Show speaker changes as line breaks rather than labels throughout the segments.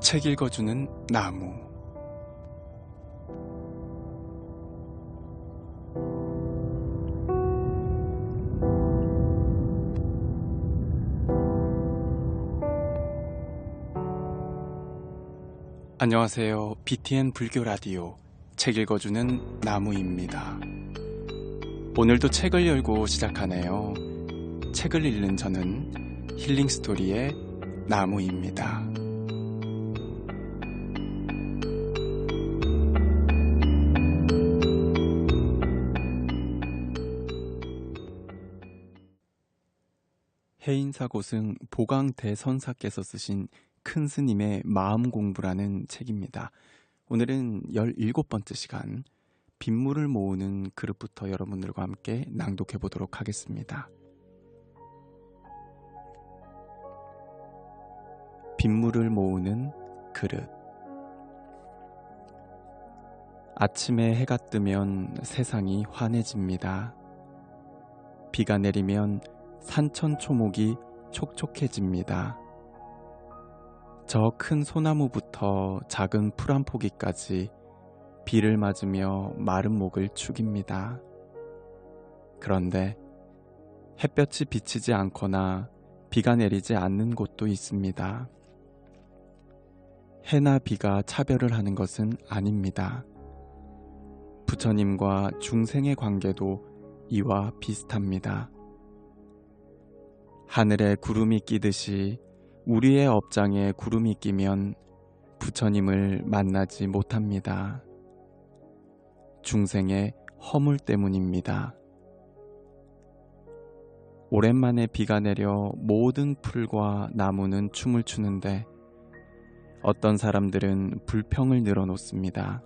책 읽어주는 나무. 안녕하세요. BTN 불교 라디오 책 읽어주는 나무입니다. 오늘도 책을 열고 시작하네요. 책을 읽는 저는 힐링 스토리의 나무입니다. 해인사고승 보강대선사께서 쓰신 큰 스님의 마음공부라는 책입니다. 오늘은 17번째 시간 빗물을 모으는 그릇부터 여러분들과 함께 낭독해 보도록 하겠습니다. 빗물을 모으는 그릇. 아침에 해가 뜨면 세상이 환해집니다. 비가 내리면 산천초목이 촉촉해집니다. 저 큰 소나무부터 작은 풀 한 포기까지 비를 맞으며 마른 목을 축입니다. 그런데 햇볕이 비치지 않거나 비가 내리지 않는 곳도 있습니다. 해나 비가 차별을 하는 것은 아닙니다. 부처님과 중생의 관계도 이와 비슷합니다. 하늘에 구름이 끼듯이 우리의 업장에 구름이 끼면 부처님을 만나지 못합니다. 중생의 허물 때문입니다. 오랜만에 비가 내려 모든 풀과 나무는 춤을 추는데 어떤 사람들은 불평을 늘어놓습니다.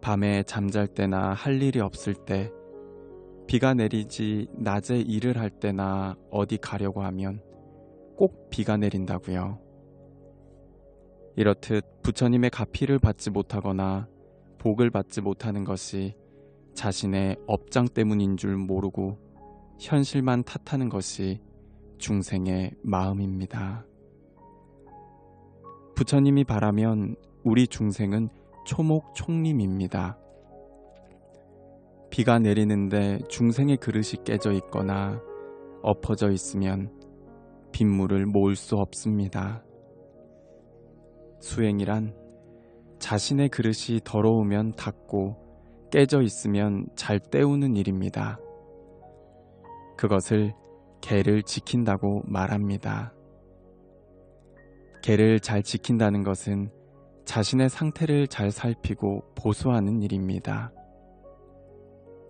밤에 잠잘 때나 할 일이 없을 때, 비가 내리지 낮에 일을 할 때나 어디 가려고 하면 꼭 비가 내린다고요. 이렇듯 부처님의 가피를 받지 못하거나 복을 받지 못하는 것이 자신의 업장 때문인 줄 모르고 현실만 탓하는 것이 중생의 마음입니다. 부처님이 바라면 우리 중생은 초목총림입니다. 비가 내리는데 중생의 그릇이 깨져 있거나 엎어져 있으면 빗물을 모을 수 없습니다. 수행이란 자신의 그릇이 더러우면 닦고 깨져 있으면 잘 때우는 일입니다. 그것을 계를 지킨다고 말합니다. 계를 잘 지킨다는 것은 자신의 상태를 잘 살피고 보수하는 일입니다.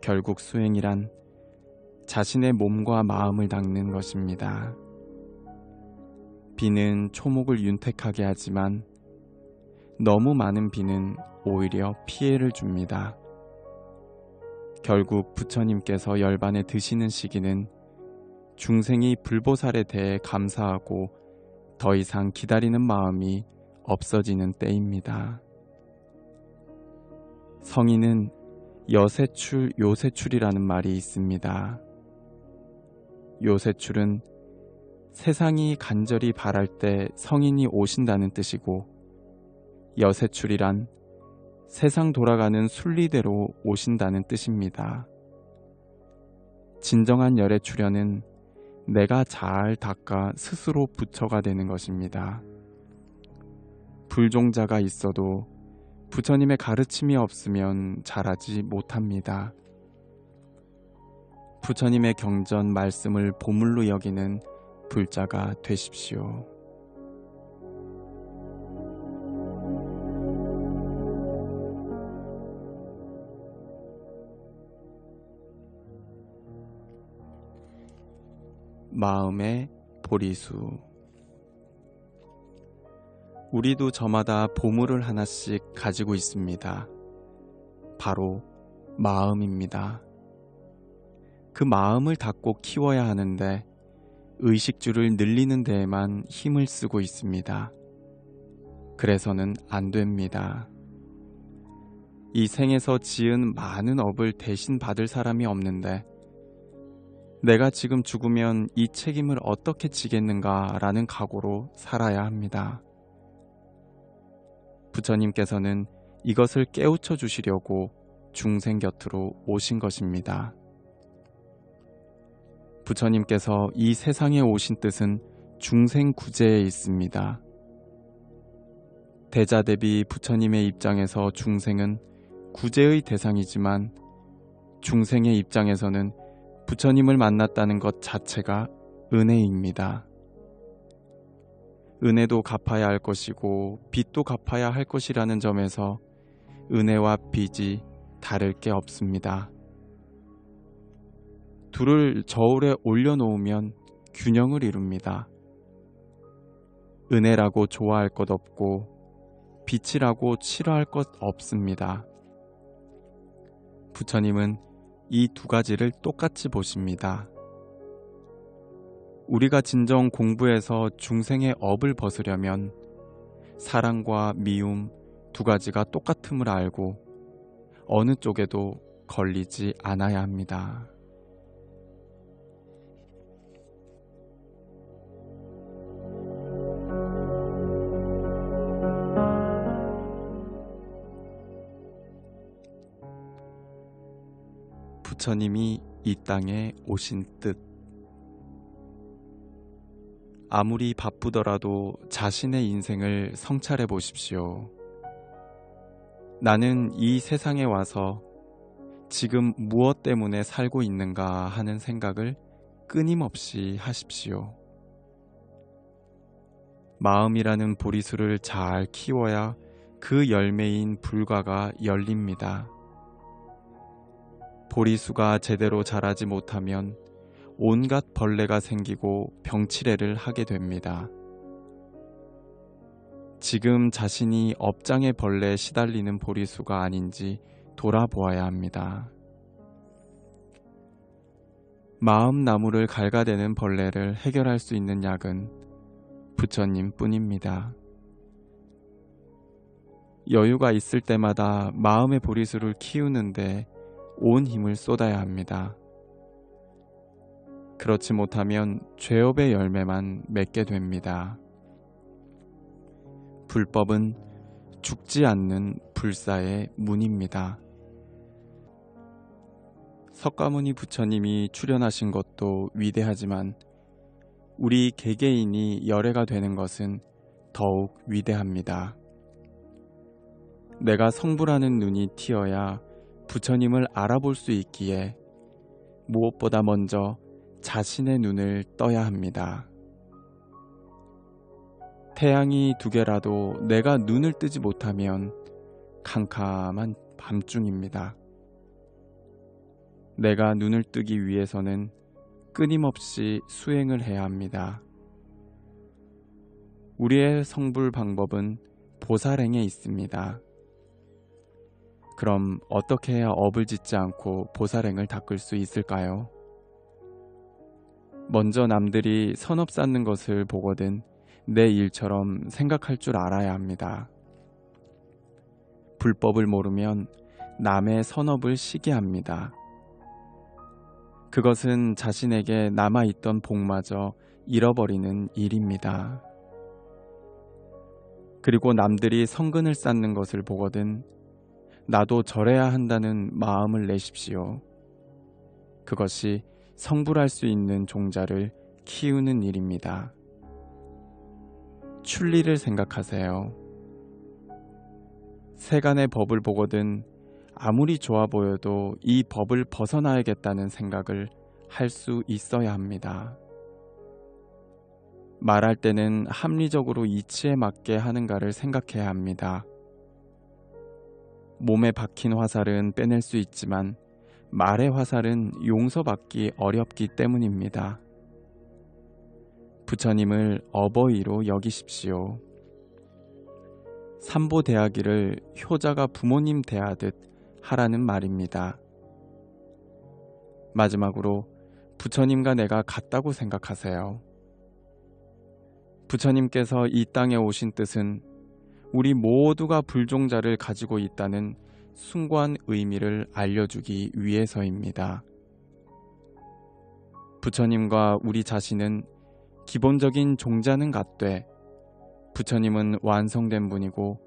결국 수행이란 자신의 몸과 마음을 닦는 것입니다. 비는 초목을 윤택하게 하지만 너무 많은 비는 오히려 피해를 줍니다. 결국 부처님께서 열반에 드시는 시기는 중생이 불보살에 대해 감사하고 더 이상 기다리는 마음이 없어지는 때입니다. 성인은 여세출, 요세출이라는 말이 있습니다. 요세출은 세상이 간절히 바랄 때 성인이 오신다는 뜻이고, 여세출이란 세상 돌아가는 순리대로 오신다는 뜻입니다. 진정한 열의 출현은 내가 잘 닦아 스스로 부처가 되는 것입니다. 불종자가 있어도 부처님의 가르침이 없으면 자라지 못합니다. 부처님의 경전 말씀을 보물로 여기는 불자가 되십시오. 마음의 보리수. 우리도 저마다 보물을 하나씩 가지고 있습니다. 바로 마음입니다. 그 마음을 닫고 키워야 하는데 의식주를 늘리는 데에만 힘을 쓰고 있습니다. 그래서는 안 됩니다. 이 생에서 지은 많은 업을 대신 받을 사람이 없는데 내가 지금 죽으면 이 책임을 어떻게 지겠는가 라는 각오로 살아야 합니다. 부처님께서는 이것을 깨우쳐 주시려고 중생 곁으로 오신 것입니다. 부처님께서 이 세상에 오신 뜻은 중생 구제에 있습니다. 대자 대비 부처님의 입장에서 중생은 구제의 대상이지만 중생의 입장에서는 부처님을 만났다는 것 자체가 은혜입니다. 은혜도 갚아야 할 것이고 빚도 갚아야 할 것이라는 점에서 은혜와 빚이 다를 게 없습니다. 둘을 저울에 올려놓으면 균형을 이룹니다. 은혜라고 좋아할 것 없고 빚이라고 싫어할 것 없습니다. 부처님은 이 두 가지를 똑같이 보십니다. 우리가 진정 공부해서 중생의 업을 벗으려면 사랑과 미움 두 가지가 똑같음을 알고 어느 쪽에도 걸리지 않아야 합니다. 부처님이 이 땅에 오신 뜻. 아무리 바쁘더라도 자신의 인생을 성찰해 보십시오. 나는 이 세상에 와서 지금 무엇 때문에 살고 있는가 하는 생각을 끊임없이 하십시오. 마음이라는 보리수를 잘 키워야 그 열매인 불과가 열립니다. 보리수가 제대로 자라지 못하면 온갖 벌레가 생기고 병치레를 하게 됩니다. 지금 자신이 업장의 벌레에 시달리는 보리수가 아닌지 돌아보아야 합니다. 마음 나무를 갉아대는 벌레를 해결할 수 있는 약은 부처님 뿐입니다. 여유가 있을 때마다 마음의 보리수를 키우는데 온 힘을 쏟아야 합니다. 그렇지 못하면 죄업의 열매만 맺게 됩니다. 불법은 죽지 않는 불사의 문입니다. 석가모니 부처님이 출연하신 것도 위대하지만 우리 개개인이 열애가 되는 것은 더욱 위대합니다. 내가 성불하는 눈이 튀어야 부처님을 알아볼 수 있기에 무엇보다 먼저 자신의 눈을 떠야 합니다. 태양이 두 개라도 내가 눈을 뜨지 못하면 캄캄한 밤중입니다. 내가 눈을 뜨기 위해서는 끊임없이 수행을 해야 합니다. 우리의 성불 방법은 보살행에 있습니다. 그럼 어떻게 해야 업을 짓지 않고 보살행을 닦을 수 있을까요? 먼저 남들이 선업 쌓는 것을 보거든 내 일처럼 생각할 줄 알아야 합니다. 불법을 모르면 남의 선업을 시기합니다. 그것은 자신에게 남아있던 복마저 잃어버리는 일입니다. 그리고 남들이 성근을 쌓는 것을 보거든 나도 절해야 한다는 마음을 내십시오. 그것이 성불할 수 있는 종자를 키우는 일입니다. 출리를 생각하세요. 세간의 법을 보거든 아무리 좋아 보여도 이 법을 벗어나야겠다는 생각을 할 수 있어야 합니다. 말할 때는 합리적으로 이치에 맞게 하는가를 생각해야 합니다. 몸에 박힌 화살은 빼낼 수 있지만 말의 화살은 용서받기 어렵기 때문입니다. 부처님을 어버이로 여기십시오. 삼보 대하기를 효자가 부모님 대하듯 하라는 말입니다. 마지막으로 부처님과 내가 같다고 생각하세요. 부처님께서 이 땅에 오신 뜻은 우리 모두가 불종자를 가지고 있다는 숭고한 의미를 알려주기 위해서입니다. 부처님과 우리 자신은 기본적인 종자는 같되 부처님은 완성된 분이고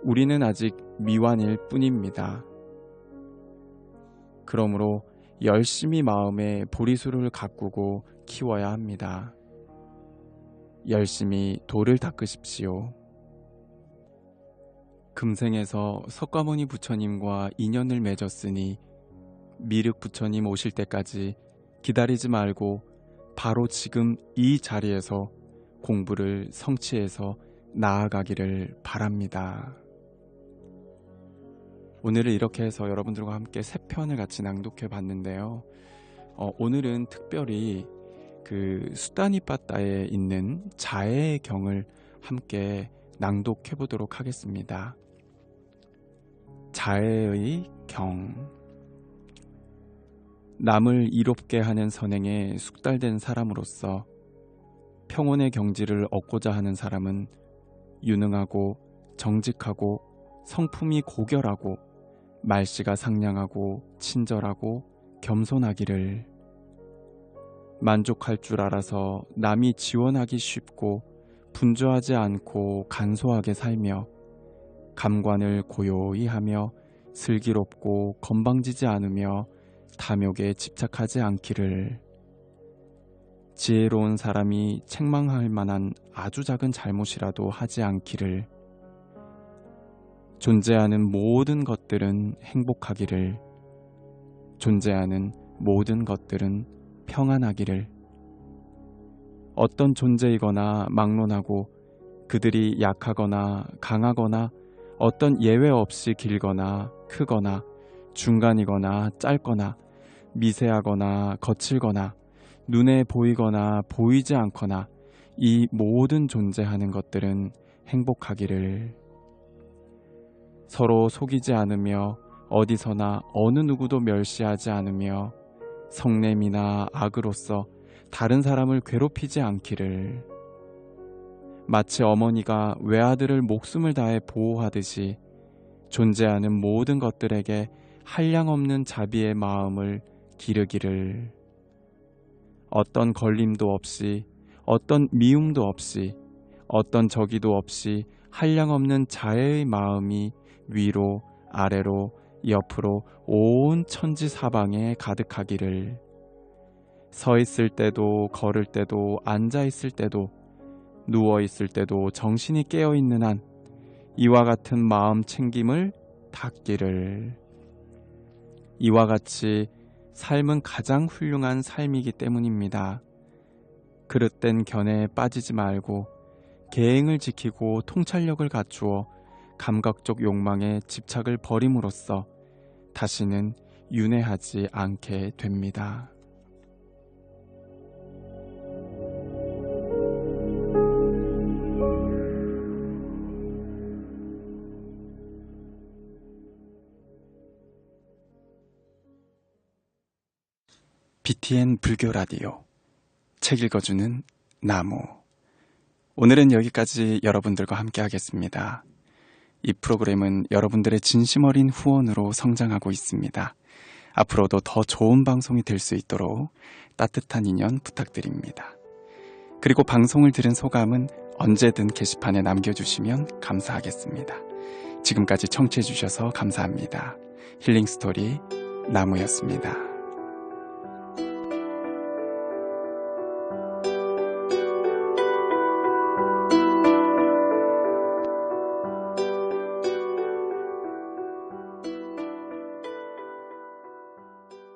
우리는 아직 미완일 뿐입니다. 그러므로 열심히 마음에 보리수를 가꾸고 키워야 합니다. 열심히 돌을 닦으십시오. 금생에서 석가모니 부처님과 인연을 맺었으니 미륵 부처님 오실 때까지 기다리지 말고 바로 지금 이 자리에서 공부를 성취해서 나아가기를 바랍니다. 오늘은 이렇게 해서 여러분들과 함께 세 편을 같이 낭독해 봤는데요. 오늘은 특별히 그 수다니빠따에 있는 자해의 경을 함께 낭독해 보도록 하겠습니다. 자해의 경. 남을 이롭게 하는 선행에 숙달된 사람으로서 평온의 경지를 얻고자 하는 사람은 유능하고 정직하고 성품이 고결하고 말씨가 상냥하고 친절하고 겸손하기를, 만족할 줄 알아서 남이 지원하기 쉽고 분주하지 않고 간소하게 살며 감관을 고요히 하며 슬기롭고 건방지지 않으며 탐욕에 집착하지 않기를, 지혜로운 사람이 책망할 만한 아주 작은 잘못이라도 하지 않기를, 존재하는 모든 것들은 행복하기를, 존재하는 모든 것들은 평안하기를, 어떤 존재이거나 막론하고 그들이 약하거나 강하거나 어떤 예외 없이 길거나 크거나 중간이거나 짧거나 미세하거나 거칠거나 눈에 보이거나 보이지 않거나 이 모든 존재하는 것들은 행복하기를, 서로 속이지 않으며 어디서나 어느 누구도 멸시하지 않으며 성냄이나 악으로서 다른 사람을 괴롭히지 않기를, 마치 어머니가 외아들을 목숨을 다해 보호하듯이 존재하는 모든 것들에게 한량없는 자비의 마음을 기르기를, 어떤 걸림도 없이 어떤 미움도 없이 어떤 저기도 없이 한량없는 자애의 마음이 위로 아래로 옆으로 온 천지 사방에 가득하기를, 서 있을 때도 걸을 때도 앉아 있을 때도 누워 있을 때도 정신이 깨어 있는 한 이와 같은 마음 챙김을 닦기를. 이와 같이 삶은 가장 훌륭한 삶이기 때문입니다. 그릇된 견해에 빠지지 말고 계행을 지키고 통찰력을 갖추어 감각적 욕망에 집착을 버림으로써 다시는 윤회하지 않게 됩니다. BTN 불교 라디오 책 읽어주는 나무. 오늘은 여기까지 여러분들과 함께 하겠습니다. 이 프로그램은 여러분들의 진심 어린 후원으로 성장하고 있습니다. 앞으로도 더 좋은 방송이 될 수 있도록 따뜻한 인연 부탁드립니다. 그리고 방송을 들은 소감은 언제든 게시판에 남겨주시면 감사하겠습니다. 지금까지 청취해주셔서 감사합니다. 힐링스토리 나무였습니다.